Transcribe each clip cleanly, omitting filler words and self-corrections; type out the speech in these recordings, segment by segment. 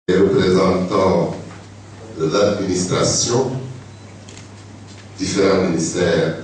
Les représentants de l'administration, différents ministères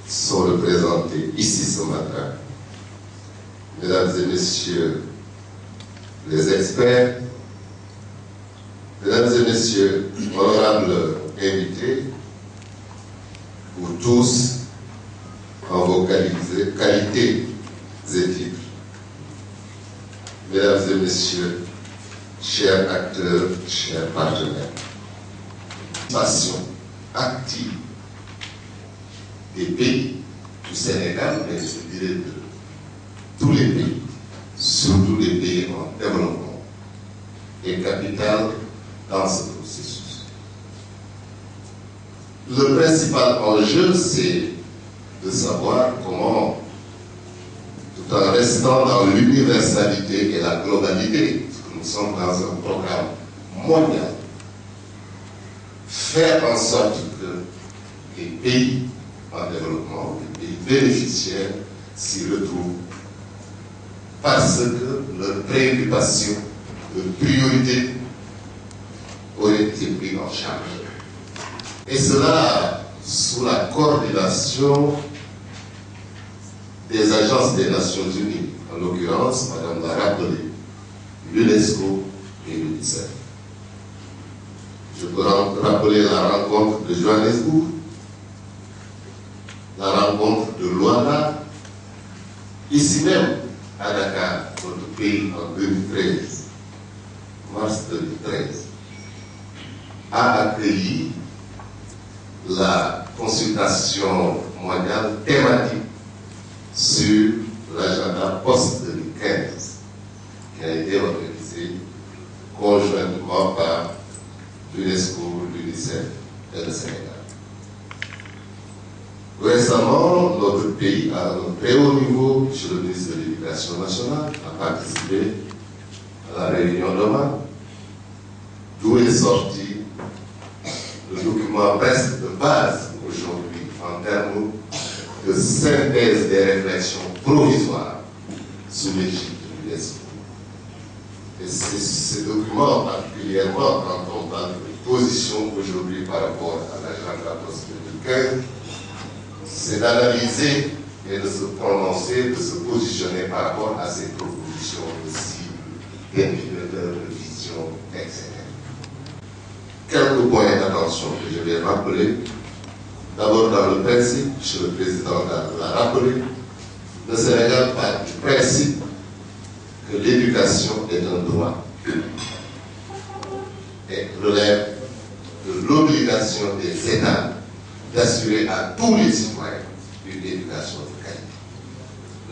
sont représentés ici ce matin. Mesdames et messieurs les experts, mesdames et messieurs, honorables invités, vous tous, en vos qualités et titres, mesdames et messieurs, chers acteurs, chers partenaires, passion active des pays du Sénégal, mais je dirais de tous les pays, surtout les pays en développement, est capitale dans ce processus. Le principal enjeu, c'est de savoir comment, tout en restant dans l'universalité et la globalité, parce que nous sommes dans un programme mondial, faire en sorte que les pays en développement, les pays bénéficiaires s'y retrouvent parce que leurs préoccupations, leurs priorités auraient été prises en charge. Et cela sous la coordination des agences des Nations Unies, en l'occurrence, Madame l'a rappelé, l'UNESCO et l'UNICEF. Je peux rappeler la rencontre de Johannesburg, la rencontre de Luanda, ici même à Dakar, notre pays en 2013, mars 2013, a accueilli la consultation mondiale thématique sur l'agenda post-2015 qui a été organisée conjointement par l'UNESCO, l'UNICEF et le Sénégal. Récemment, notre pays, à un très haut niveau, chez le ministre de l'Éducation nationale, a participé à la réunion demain, d'où est sorti le document presque de base aujourd'hui en termes de synthèse des réflexions provisoires sous l'égide de l'UNESCO. Et c'est ce document, particulièrement quand on parle de position aujourd'hui par rapport à l'agenda post-2015, c'est d'analyser et de se prononcer, de se positionner par rapport à ces propositions de cibles, d'indicateurs, de vision, etc. Quelques points d'attention que je vais rappeler. D'abord, dans le principe, M. le Président l'a rappelé, le Sénégal part du principe que l'éducation est un droit et relève de l'obligation des États d'assurer à tous les citoyens une éducation de qualité.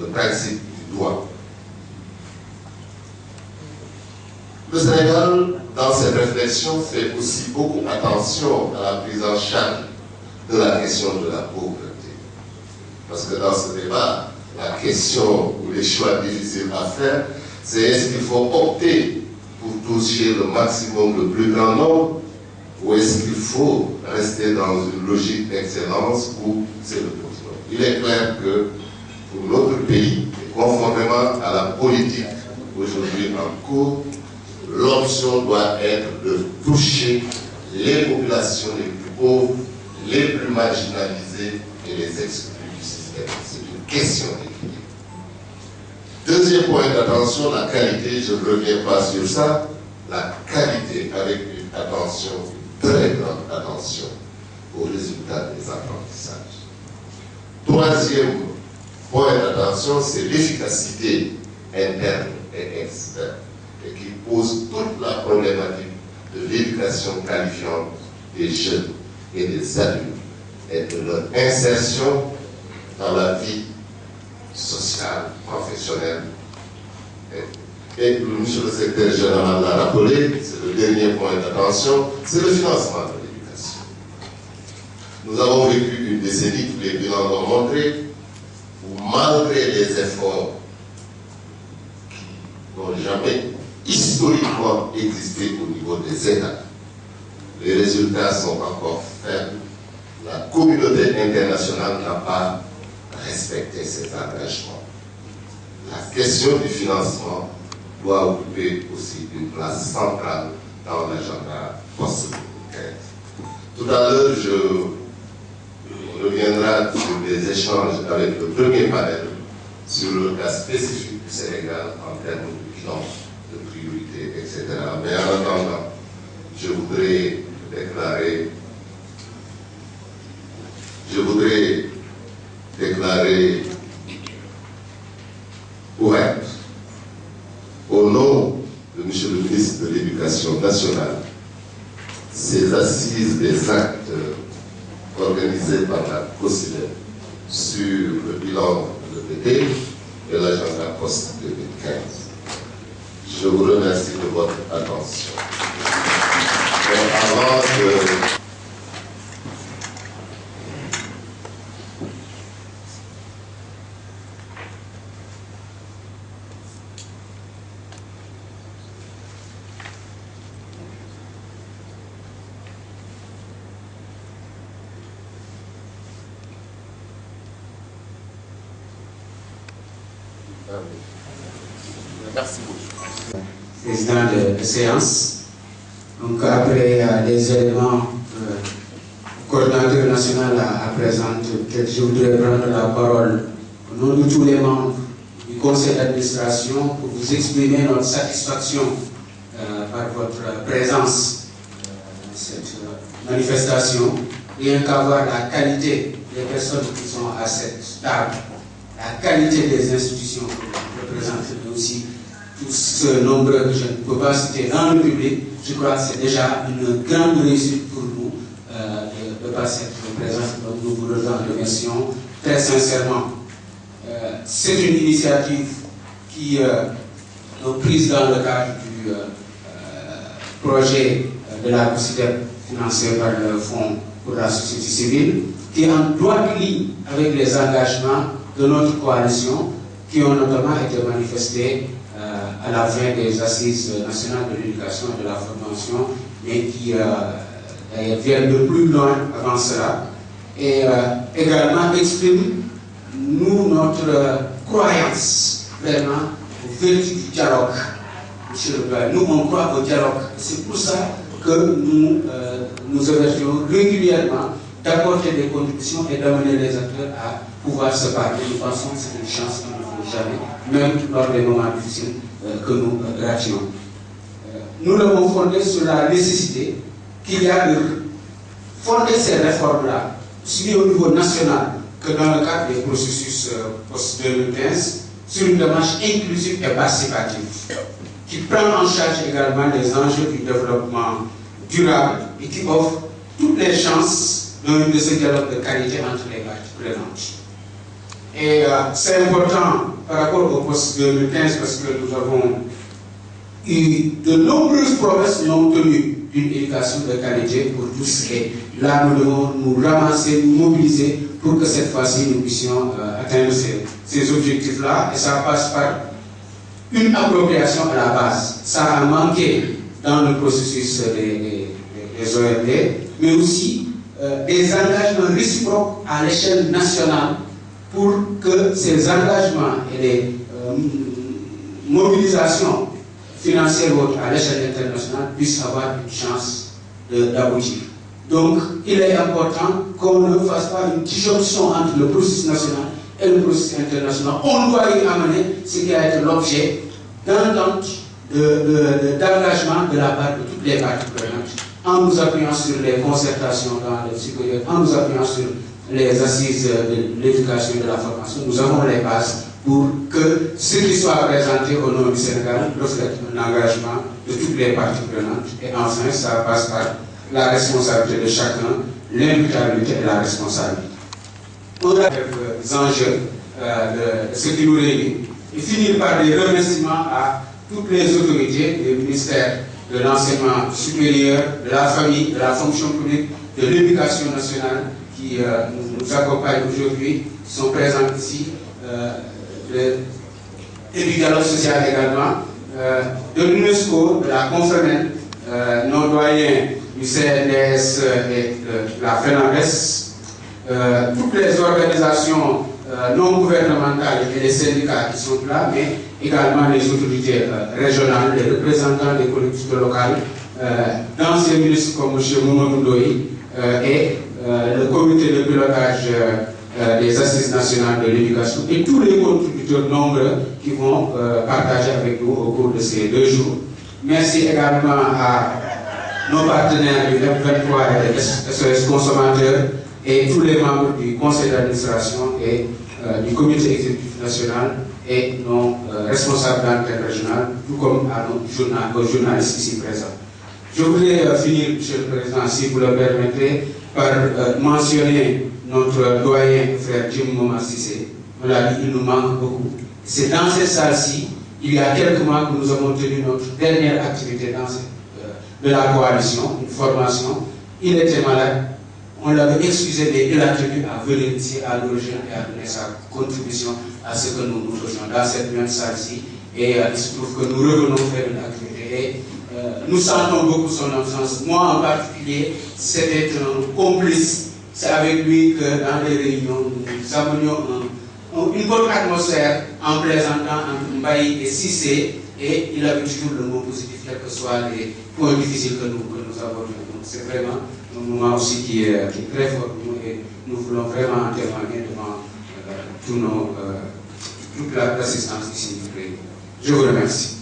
Le principe du droit. Le Sénégal, dans ses réflexions, fait aussi beaucoup attention à la prise en charge de la question de la pauvreté. Parce que dans ce débat, la question ou les choix difficiles à faire, c'est est-ce qu'il faut opter pour toucher le maximum, le plus grand nombre, ou est-ce qu'il faut rester dans une logique d'excellence où c'est le plus grand. Il est clair que pour notre pays, et conformément à la politique aujourd'hui en cours, l'option doit être de toucher les populations les plus pauvres, les plus marginalisés et les exclus du système. C'est une question d'équilibre. Deuxième point d'attention, la qualité, je ne reviens pas sur ça, la qualité avec une attention, une très grande attention aux résultats des apprentissages. Troisième point d'attention, c'est l'efficacité interne et externe, et qui pose toute la problématique de l'éducation qualifiante des jeunes et des adultes et de leur insertion dans la vie sociale, professionnelle. Et monsieur le secrétaire général l'a rappelé, c'est le dernier point d'attention, c'est le financement de l'éducation. Nous avons vécu une décennie, tous les bilans l'ont montré, où malgré les efforts qui n'ont jamais historiquement existé au niveau des États, les résultats sont encore faibles. La communauté internationale n'a pas respecté ses engagements. La question du financement doit occuper aussi une place centrale dans l'agenda post-2015. Tout à l'heure, on reviendra sur des échanges avec le premier panel sur le cas spécifique du Sénégal en termes de bilan, de priorité, etc. Mais en attendant, je voudrais déclarer ouverte, au nom de M. le ministre de l'Éducation nationale, ces assises des actes organisées par la COSIDEP sur le bilan de l'été et l'agenda post-2015. Je vous remercie de votre attention. Avant de... Merci beaucoup. Président de séance. Donc après les éléments le coordinateur national a présenté, peut-être je voudrais prendre la parole au nom de tous les membres du conseil d'administration pour vous exprimer notre satisfaction par votre présence dans cette manifestation, rien qu'à voir la qualité des personnes qui sont à cette table, la qualité des institutions que vous représentez, mais aussi tous ce nombre que je ne peux pas citer dans le public. Je crois que c'est déjà une grande réussite pour nous de passer cette présence. Donc nous vous remercions très sincèrement. C'est une initiative qui est prise dans le cadre du projet de la COSIDEP financé par le Fonds pour la société civile, qui est en droite ligne avec les engagements de notre coalition qui ont notamment été manifestés à la fin des assises nationales de l'éducation et de la formation, mais qui viennent de plus loin avant cela, et également expriment nous notre croyance vraiment au vertu du dialogue. Monsieur le Président, nous on croit au dialogue. C'est pour ça que nous avertissons régulièrement d'apporter des contributions et d'amener les acteurs à pouvoir se parler. Nous pensons que c'est une chance qu'il ne faut jamais, même lors des moments difficiles que nous ratons. Nous l'avons fondé sur la nécessité qu'il y a de fonder ces réformes-là, aussi bien au niveau national que dans le cadre des processus post-2015, sur une démarche inclusive et participative, qui prend en charge également les enjeux du développement durable et qui offre toutes les chances de ce dialogue de qualité entre les parties prenantes. Et c'est important par rapport au post-2015 parce que nous avons eu de nombreuses promesses non tenues d'une éducation de qualité pour tous. Et là, nous devons nous ramasser, nous mobiliser pour que cette fois-ci, nous puissions atteindre ces objectifs-là. Et ça passe par une appropriation à la base. Ça a manqué dans le processus des ORD, mais aussi des engagements réciproques à l'échelle nationale pour que ces engagements et les mobilisations financières autres à l'échelle internationale puissent avoir une chance d'aboutir. Donc, il est important qu'on ne fasse pas une disjonction entre le processus national et le processus international. On doit y amener ce qui a été l'objet d'entente, d'engagement de la part de toutes les parties prenantes, en nous appuyant sur les concertations dans le supérieur, en nous appuyant sur les assises de l'éducation et de la formation. Nous avons les bases pour que ce qui soit présenté au nom du Sénégal reflète un engagement de toutes les parties prenantes. Et enfin, ça passe par la responsabilité de chacun, l'imputabilité et la responsabilité. On a quelques enjeux de ce qui nous réunit et finir par des remerciements à toutes les autorités, des ministères de l'enseignement supérieur, de la famille, de la fonction publique, de l'éducation nationale qui nous accompagnent aujourd'hui, qui sont présents ici, et du dialogue social également, de l'UNESCO, de la Confremen, nos doyens du CNDS et de la FENABES, toutes les organisations non gouvernementales et les syndicats qui sont là, mais également les autorités régionales, les représentants des collectivités locales, d'anciens ministres comme M. Mamadou Ndoye et le comité de pilotage des assises nationales de l'éducation et tous les contributeurs nombreux qui vont partager avec nous au cours de ces 2 jours. Merci également à nos partenaires du F23 et de SOS Consommateurs et tous les membres du conseil d'administration et du comité exécutif national et nos responsables d'antenne régionale, tout comme à nos journalistes ici présents. Je voudrais finir, Monsieur le Président, si vous le permettez, par mentionner notre doyen frère Jim Momar Cissé. On l'a dit, il nous manque beaucoup. C'est dans cette salle-ci, il y a quelques mois que nous avons tenu notre dernière activité de la coalition, une formation. Il était malade, on l'avait excusé, mais il a tenu à venir ici à l'origine et à donner sa contribution à ce que nous faisions dans cette même salle-ci. Et il se trouve que nous revenons faire une activité. Et nous sentons beaucoup son absence. Moi en particulier, c'était un complice. C'est avec lui que dans les réunions, nous amenions une bonne atmosphère en plaisantant entre Mbaye et Cissé. Et il avait toujours le mot positif, quels que soient les points difficiles que nous avons. Donc c'est vraiment un moment aussi qui est très fort pour nous et nous voulons vraiment en témoigner devant toute l'assistance ici du pays. Je vous remercie.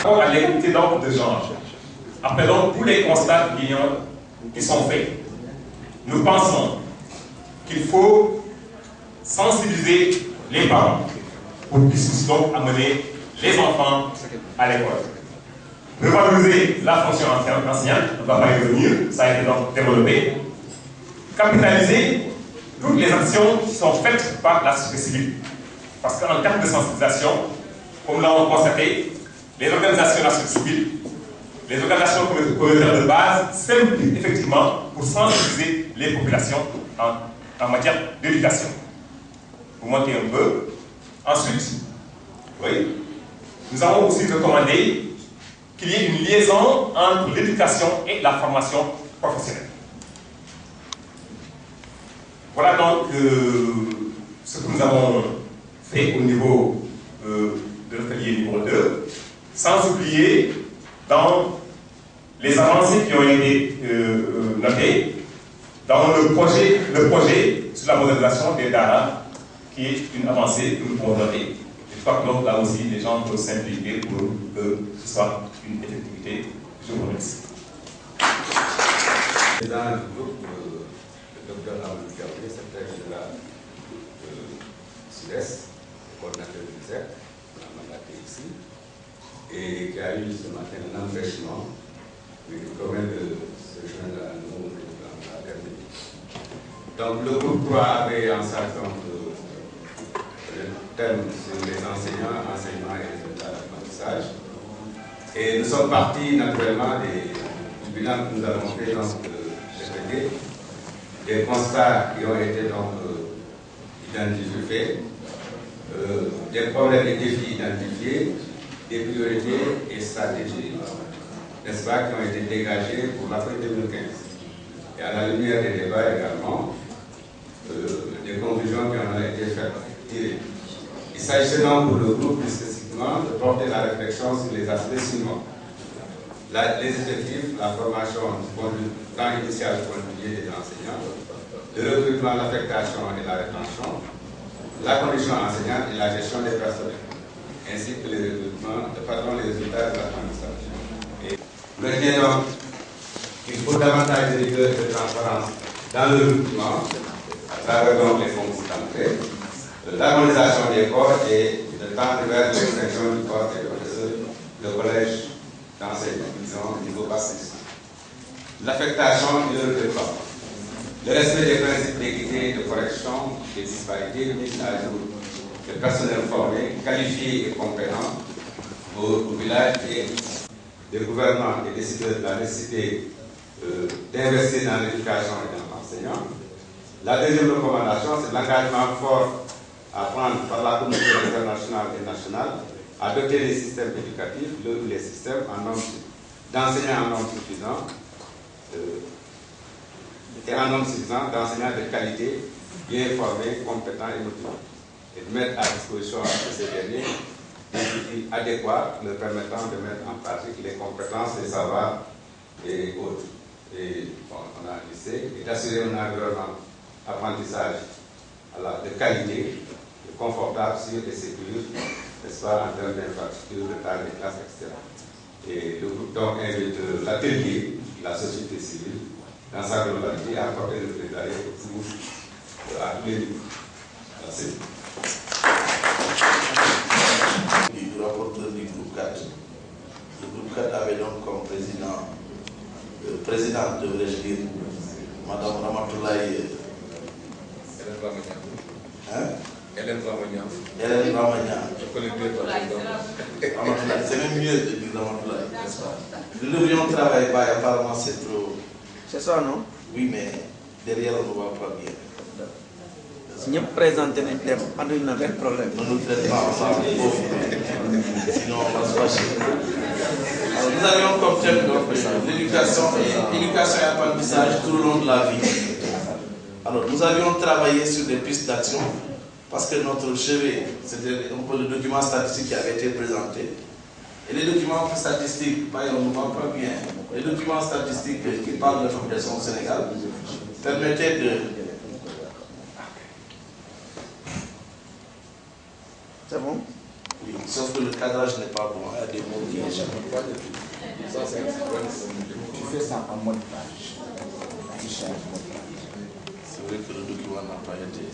À l'équité donc de genre, après donc tous les constats qui sont faits, nous pensons qu'il faut sensibiliser les parents pour qu'ils puissent donc amener les enfants à l'école. Revaloriser la fonction enseignante, on ne va pas y revenir, ça a été donc développé. Capitaliser toutes les actions qui sont faites par la société civile. Parce qu'en termes de sensibilisation, comme nous l'avons constaté, les organisations de la société civile, les organisations communautaires de base s'impliquent effectivement pour sensibiliser les populations en matière d'éducation. Vous montez un peu. Ensuite, oui, nous avons aussi recommandé qu'il y ait une liaison entre l'éducation et la formation professionnelle. Voilà donc ce que nous avons fait au niveau de l'atelier niveau 2, sans oublier dans les avancées qui ont été notées dans le projet sur la modernisation des DARA, qui est une avancée que nous pouvons noter. Je crois que donc là aussi, les gens peuvent s'impliquer pour que ce soit une effectivité. Je vous remercie. Dans le groupe, le docteur Amadou Diaby, secrétaire général Sud-Est, coordinateur du CERC, qui a mandaté ici, et qui a eu ce matin un empêchement, mais qui promet de se joindre à nous dans l'académie. Donc le groupe 3 avait en sa le thème sur les enseignants, enseignement et résultats d'apprentissage. Et nous sommes partis naturellement du bilan que nous avons fait dans ce GPD, des constats qui ont été donc identifiés, des problèmes et défis identifiés, des priorités et stratégies, n'est-ce pas, qui ont été dégagées pour l'après 2015. Et à la lumière des débats également, des conclusions qui en ont été tirées. Il s'agissait donc pour le groupe plus spécifiquement de porter la réflexion sur les aspects suivants. Les effectifs, la formation du temps initial conduit des enseignants, le recrutement, l'affectation et la rétention, la condition enseignante et la gestion des personnels, ainsi que les résultats de l'administration. Nous retenons donc qu'il faut davantage de rigueur et de transparence dans le recrutement, à travers donc les fonctions d'entrée, l'harmonisation des corps et le temps vers l'extinction du corps des professeurs, le collège d'enseignement, disons, au niveau bassiste. L'affectation et le recrutement. Le respect des principes d'équité et de correction des disparités, mise à jour de personnel formé, qualifié et compétent au village et des gouvernements et décideurs de la nécessité d'investir dans l'éducation et dans l'enseignant. La deuxième recommandation, c'est l'engagement fort à prendre par la communauté internationale et nationale à doter les systèmes éducatifs, les systèmes d'enseignants en nombre suffisant et en nombre suffisant d'enseignants de qualité, bien formés, compétents et motivés. et de mettre à disposition de ces derniers des outils adéquats leur permettant de mettre en pratique les compétences, les savoirs et autres. Et bon, on a lycée, et d'assurer un environnement d'apprentissage de qualité, confortable, sûr et sécure, n'est-ce pas, en termes d'infrastructures, de taille des classes, etc. Et le groupe donc invite l'atelier, la société civile, dans sa globalité, à apporter le plaidoyer à tous les niveaux. Merci. Du rapporteur du groupe 4. Le groupe 4 avait donc comme présidente, devrais-je dire, Madame Ramatoulaye Hélène Ramagnan. Hélène Ramagnan. Je connais bien Ramatoulaye, c'est même mieux de dire Ramatoulaye, n'est-ce pas? Nous devrions travailler, apparemment c'est trop. C'est ça, non? Oui, mais derrière on ne va pas bien. Si nous présentons un thème, on a un problème. Nous nous traitons ensemble, sinon on va se fâcher. Alors, nous avions comme thème l'éducation et apprentissage tout au long de la vie. Alors, nous avions travaillé sur des pistes d'action parce que notre chevet, c'était un peu le document statistique qui avait été présenté. Et les documents statistiques, on ne voit pas bien, les documents statistiques qui parlent de la population au Sénégal permettaient de... C'est bon? Oui, sauf que le cadrage n'est pas bon, il y a des mots qui échappent. Ça, c'est Tu fais ça en mode page. Tu changes mode page. C'est vrai que le document n'a pas été...